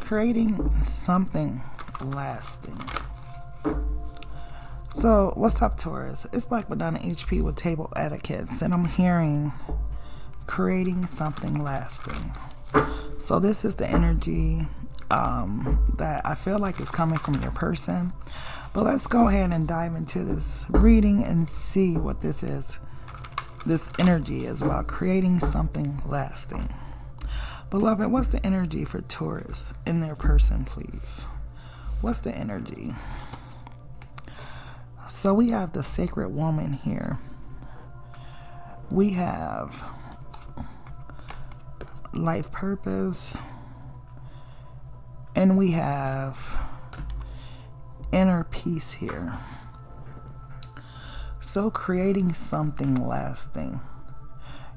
creating something lasting. So, what's up, Taurus? It's BlackmadonnaHP with Table Etiquettes, and I'm hearing creating something lasting. So, this is the energy that I feel like is coming from your person. But let's go ahead and dive into this reading and see what this is. This energy is about creating something lasting. Beloved, what's the energy for Taurus in their person, please? What's the energy? So we have the sacred woman here. We have life purpose. And we have inner peace here. So creating something lasting.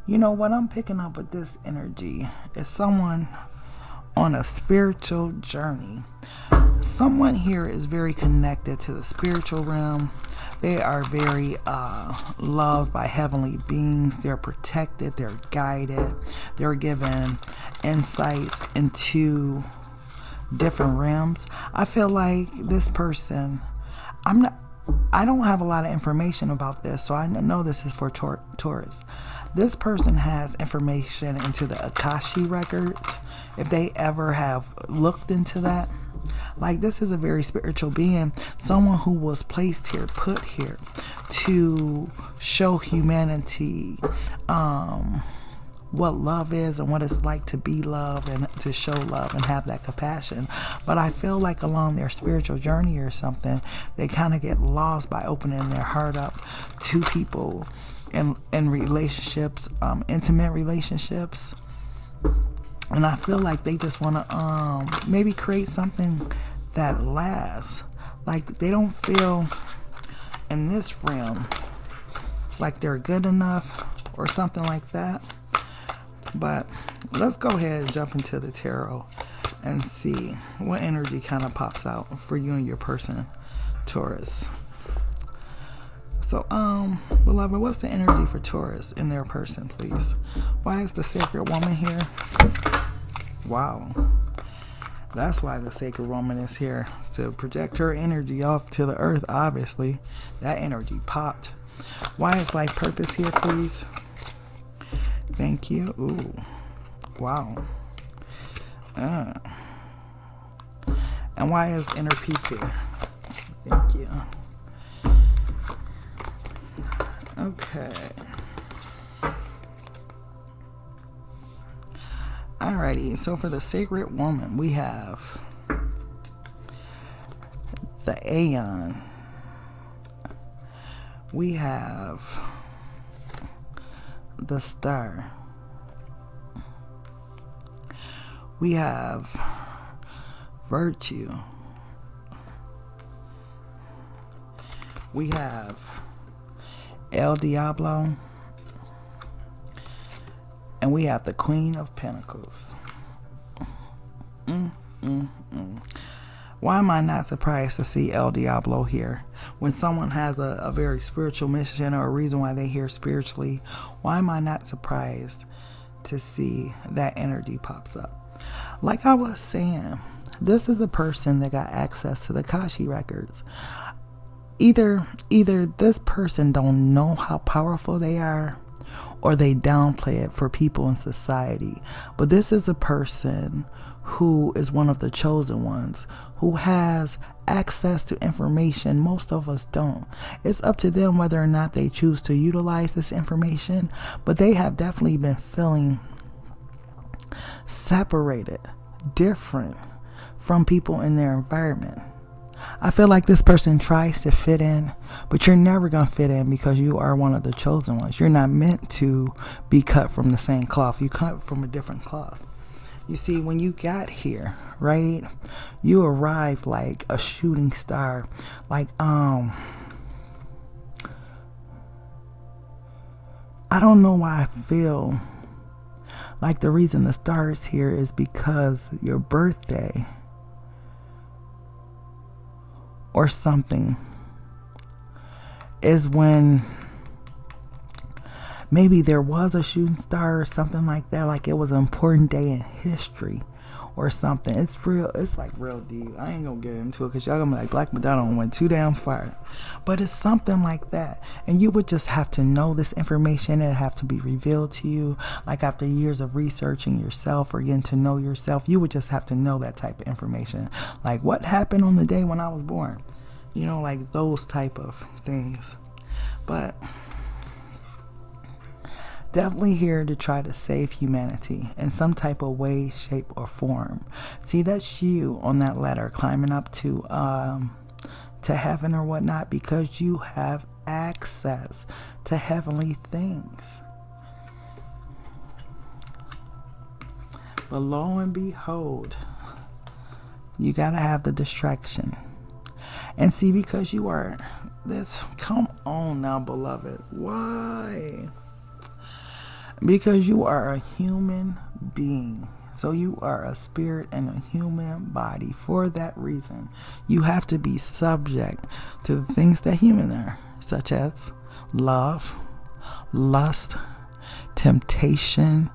You know what I'm picking up with this energy is someone on a spiritual journey. Someone here is very connected to the spiritual realm. They are very loved by heavenly beings. They're protected. They're guided. They're given insights into different realms. I feel like this person, I don't have a lot of information about this, so I know this is for Taurus. This person has information into the Akashic records. If they ever have looked into that, like, this is a very spiritual being, someone who was placed here, put here to show humanity what love is and what it's like to be loved and to show love and have that compassion. But I feel like along their spiritual journey or something, they kind of get lost by opening their heart up to people in relationships, intimate relationships. And I feel like they just want to maybe create something that lasts. Like, they don't feel in this realm like they're good enough or something like that. But let's go ahead and jump into the tarot and see what energy kind of pops out for you and your person, Taurus. So, beloved, what's the energy for Taurus in their person, please? Why is the sacred woman here? Wow. That's why the sacred woman is here, to project her energy off to the earth, obviously. That energy popped. Why is life purpose here, please? Thank you. Ooh. Wow. And why is inner peace here? Thank you. Okay. Alrighty, so for the sacred woman, we have the Aeon. We have the Star. We have Virtue. We have El Diablo. And we have the Queen of Pentacles. Why am I not surprised to see El Diablo here? When someone has a very spiritual mission or a reason why they're here spiritually, why am I not surprised to see that energy pops up? Like I was saying, this is a person that got access to the Akashic records. Either this person don't know how powerful they are, or they downplay it for people in society. But this is a person who is one of the chosen ones, who has access to information most of us don't. It's up to them whether or not they choose to utilize this information, but they have definitely been feeling separated, different from people in their environment. I feel like this person tries to fit in, but you're never going to fit in because you are one of the chosen ones. You're not meant to be cut from the same cloth. You cut from a different cloth. You see, when you got here, right, you arrived like a shooting star. Like, I don't know why I feel like the reason the star is here is because your birthday or something is when maybe there was a shooting star or something like that, like it was an important day in history or something. It's real. It's like real deep. I ain't gonna get into it because y'all gonna be like, Black Madonna went too damn far. But it's something like that. And you would just have to know this information. It'd have to be revealed to you. Like after years of researching yourself or getting to know yourself, you would just have to know that type of information. Like what happened on the day when I was born. You know, like those type of things. But definitely here to try to save humanity in some type of way, shape, or form. See, that's you on that ladder climbing up to heaven or whatnot because you have access to heavenly things. But lo and behold, you gotta have the distraction. And see, because you are this, come on now, beloved. Why? Because you are a human being. So you are a spirit and a human body. For that reason, you have to be subject to the things that humans are, such as love, lust, temptation,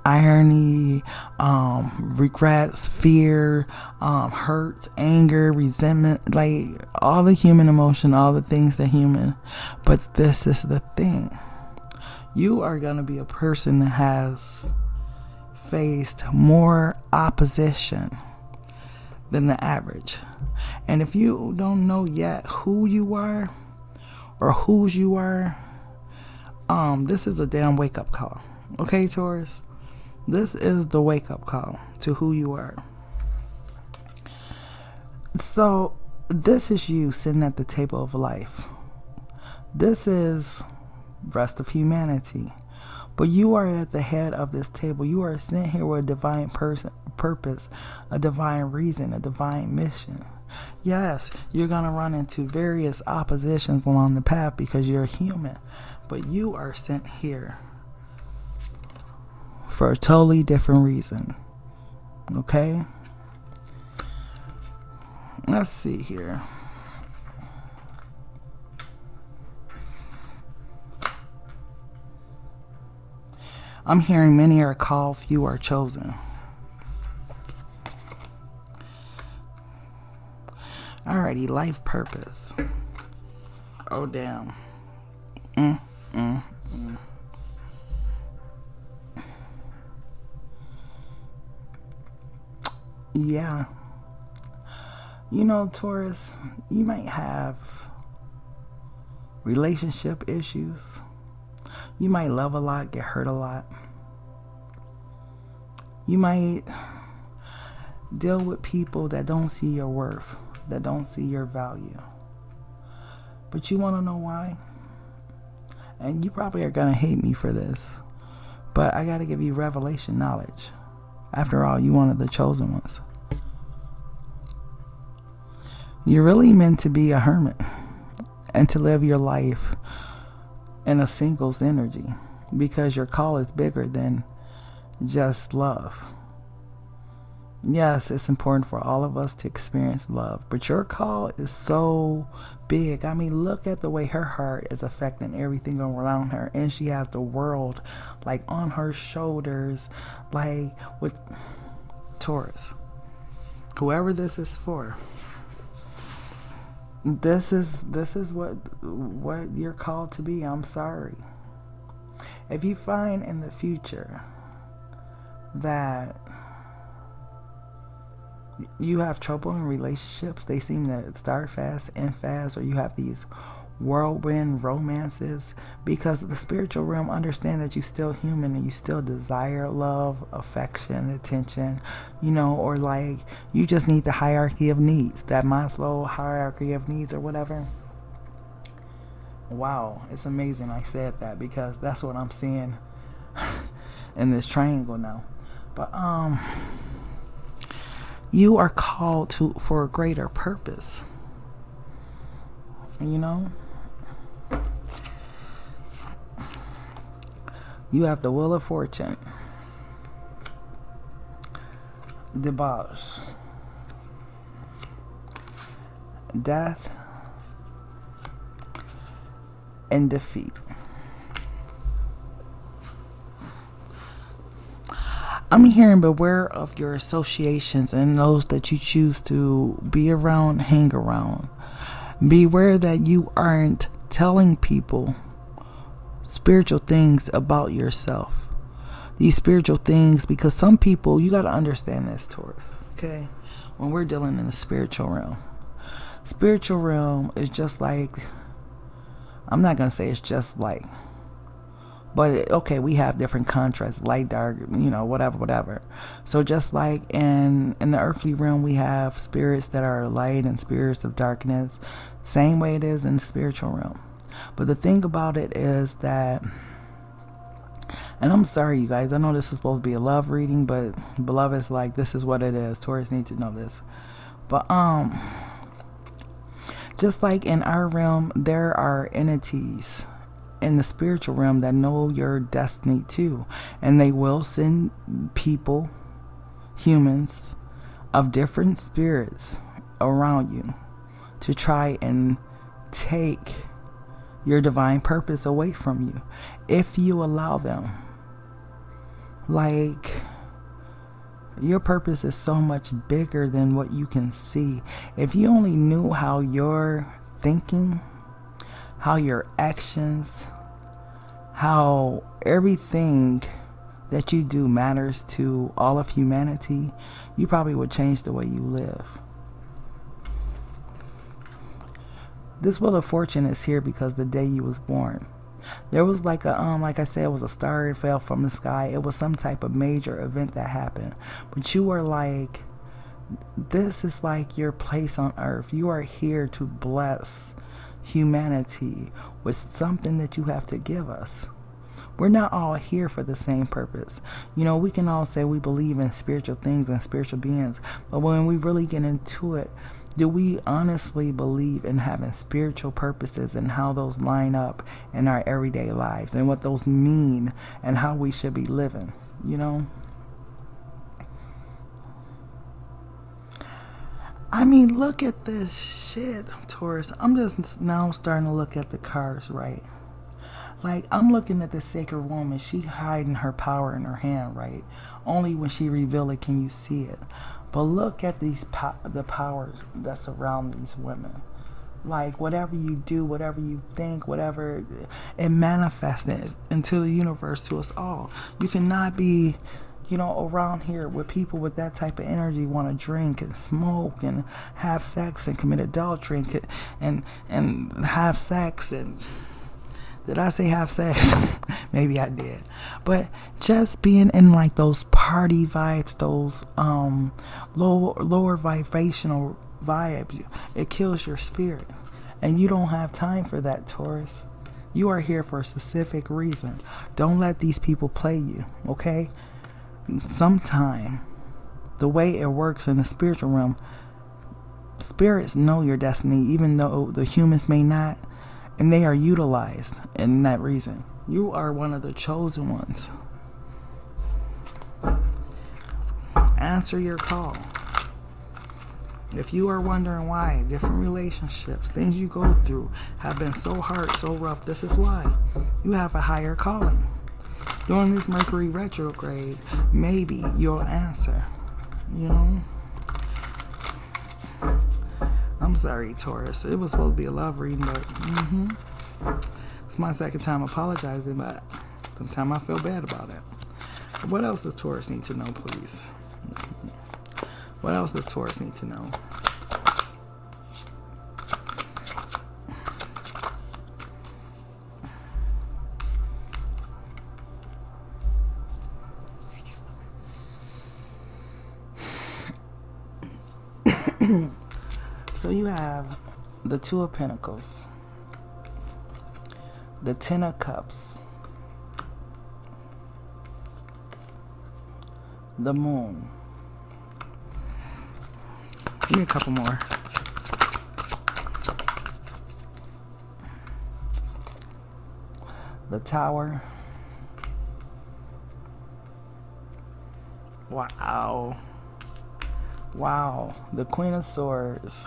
irony, regrets, fear, hurt, anger, resentment, like all the human emotion, all the things that human. But this is the thing. You are going to be a person that has faced more opposition than the average. And if you don't know yet who you are or whose you are, this is a damn wake-up call. Okay, Taurus? This is the wake-up call to who you are. So, this is you sitting at the table of life. This is rest of humanity. But you are at the head of this table. You are sent here with a divine purpose, a divine reason, a divine mission. Yes, you're going to run into various oppositions along the path because you're human. But you are sent here for a totally different reason. Okay? Let's see here. I'm hearing many are called, few are chosen. Alrighty, life purpose. Oh, damn. Yeah. You know, Taurus, you might have relationship issues. You might love a lot, get hurt a lot. You might deal with people that don't see your worth, that don't see your value. But you want to know why? And you probably are going to hate me for this, but I got to give you revelation knowledge. After all, you one of the chosen ones. You're really meant to be a hermit and to live your life in a singles energy because your call is bigger than just love. Yes, it's important for all of us to experience love, but your call is so big. I mean, look at the way her heart is affecting everything around her, and she has the world like on her shoulders, like with Taurus. Whoever this is for, this is what you're called to be. I'm sorry. If you find in the future that you have trouble in relationships, they seem to start fast, end fast, or you have these whirlwind romances, because the spiritual realm understand that you're still human and you still desire love, affection, attention, you know, or like you just need the hierarchy of needs, that Maslow hierarchy of needs or whatever. Wow, it's amazing I said that because that's what I'm seeing in this triangle now. But you are called for a greater purpose. You know? You have the Wheel of Fortune, debauch, death, and defeat. I'm hearing beware of your associations and those that you choose to be around, hang around. Beware that you aren't telling people spiritual things about yourself. These spiritual things, because some people, you got to understand this, Taurus, okay? When we're dealing in the spiritual realm is just like, I'm not going to say it's just like, but okay, we have different contrasts, light, dark, whatever. So just like in the earthly realm, we have spirits that are light and spirits of darkness. Same way it is in the spiritual realm. But the thing about it is that, and I'm sorry, you guys, I know this is supposed to be a love reading, but beloved, it's like, this is what it is. Taurus need to know this. But just like in our realm, there are entities in the spiritual realm that know your destiny too, and they will send people, humans of different spirits around you to try and take your divine purpose away from you if you allow them. Like, your purpose is so much bigger than what you can see. If you only knew how your thinking, how your actions, how everything that you do matters to all of humanity, you probably would change the way you live. This Wheel of Fortune is here because the day you was born. There was like I said, it was a star that fell from the sky. It was some type of major event that happened. But you were like, this is like your place on earth. You are here to bless humanity with something that you have to give us. We're not all here for the same purpose. We can all say we believe in spiritual things and spiritual beings, but when we really get into it, do we honestly believe in having spiritual purposes and how those line up in our everyday lives and what those mean and how we should be living, I mean, look at this shit, Taurus. I'm just now starting to look at the cards, right? Like, I'm looking at the sacred woman. She hiding her power in her hand, right? Only when she reveal it can you see it. But look at these the powers that surround these women. Like, whatever you do, whatever you think, whatever, it manifests into the universe to us all. You cannot be, around here with people with that type of energy, want to drink and smoke and have sex and commit adultery and have sex and... Did I say have sex? Maybe I did. But just being in like those party vibes, those lower vibrational vibes, it kills your spirit. And you don't have time for that, Taurus. You are here for a specific reason. Don't let these people play you, okay? Sometime, the way it works in the spiritual realm, spirits know your destiny, even though the humans may not. And they are utilized in that reason. You are one of the chosen ones. Answer your call. If you are wondering why different relationships, things you go through have been so hard, so rough, this is why. You have a higher calling. During this Mercury retrograde, maybe you'll answer. I'm sorry, Taurus. It was supposed to be a love reading, but it's my second time apologizing, but sometimes I feel bad about it. What else does Taurus need to know, please? What else does Taurus need to know? So you have the Two of Pentacles, the Ten of Cups, the Moon. Give me a couple more. The Tower. Wow. Wow. The Queen of Swords.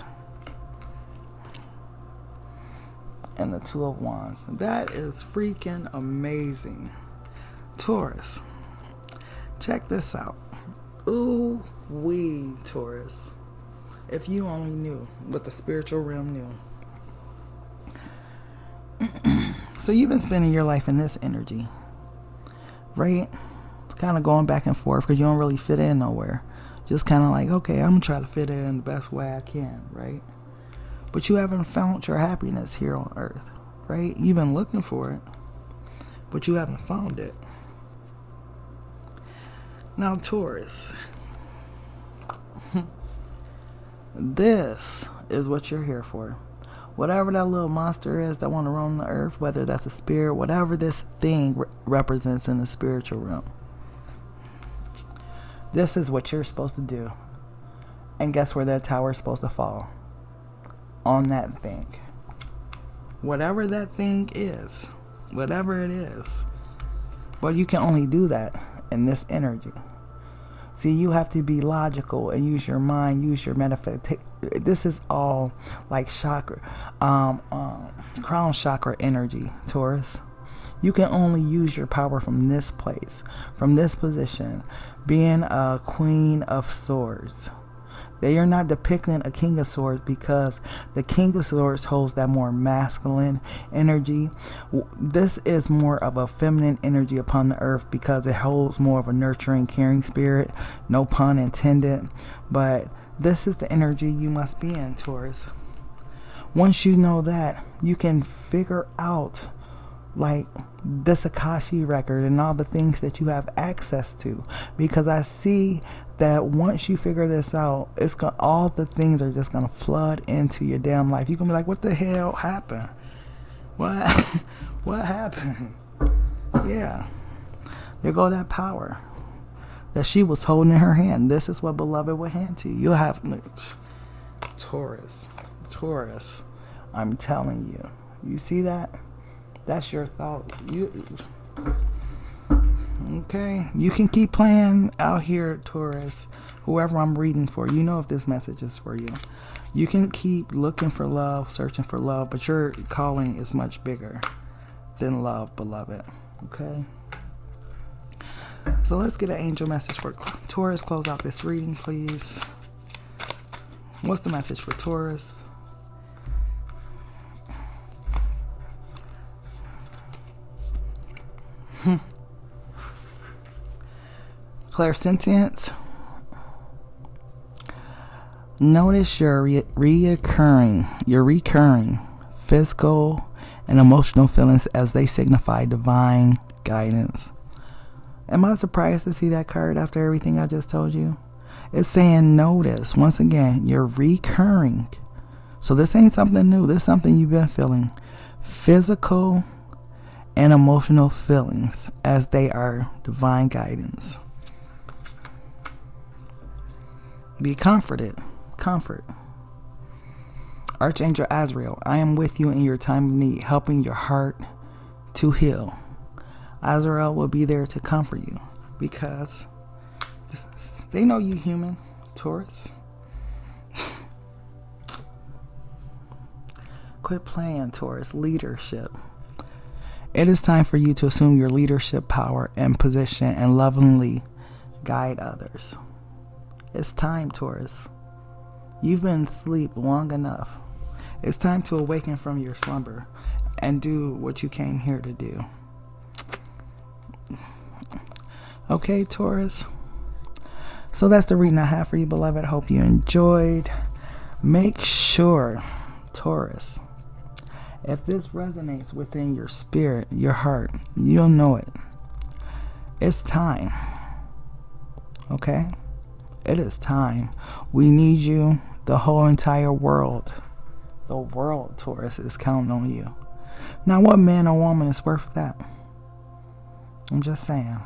And the Two of Wands. That is freaking amazing. Taurus, Check this out. Ooh wee, Taurus. If you only knew what the spiritual realm knew. So you've been spending your life in this energy, right? It's kind of going back and forth because you don't really fit in nowhere. Just kind of like, okay, I'm going to try to fit in the best way I can, right? But you haven't found your happiness here on earth, right? You've been looking for it, but you haven't found it. Now, Taurus, this is what you're here for. Whatever that little monster is that want to roam the earth, whether that's a spirit, whatever this thing represents in the spiritual realm, this is what you're supposed to do. And guess where that tower is supposed to fall? On that thing. Whatever that thing is, whatever it is. But you can only do that in this energy. See, you have to be logical and use your mind, use your metaphysics. This is all like chakra, crown chakra energy, Taurus. You can only use your power from this place, from this position, being a Queen of Swords. They are not depicting a King of Swords because the King of Swords holds that more masculine energy. This is more of a feminine energy upon the earth because it holds more of a nurturing, caring spirit. No pun intended. But this is the energy you must be in, Taurus. Once you know that, you can figure out like this Akashic record and all the things that you have access to. Because I see that once you figure this out, all the things are just gonna flood into your damn life. You're gonna be like, what the hell happened? What happened? Yeah. There go that power that she was holding in her hand. This is what beloved will hand to you. You'll have Taurus. I'm telling you. You see that? That's your thoughts. Okay, you can keep playing out here, Taurus. Whoever I'm reading for, you know if this message is for you. You can keep looking for love, searching for love, but your calling is much bigger than love, beloved. Okay? So let's get an angel message for Taurus. Close out this reading, please. What's the message for Taurus? Clairsentience. Notice your recurring physical and emotional feelings as they signify divine guidance. Am I surprised to see that card after everything I just told you? It's saying notice. Once again, you're recurring. So this ain't something new. This is something you've been feeling. Physical and emotional feelings as they are divine guidance. Be comforted. Comfort. Archangel Azrael, I am with you in your time of need, helping your heart to heal. Azrael will be there to comfort you because they know you human, Taurus. Quit playing, Taurus. Leadership. It is time for you to assume your leadership power and position and lovingly guide others. It's time, Taurus. You've been asleep long enough. It's time to awaken from your slumber and do what you came here to do. Okay, Taurus? So that's the reading I have for you, beloved. Hope you enjoyed. Make sure, Taurus, if this resonates within your spirit, your heart, you'll know it. It's time. Okay? It is time. We need you. The whole entire world. The world, Taurus, is counting on you. Now, what man or woman is worth that? I'm just saying.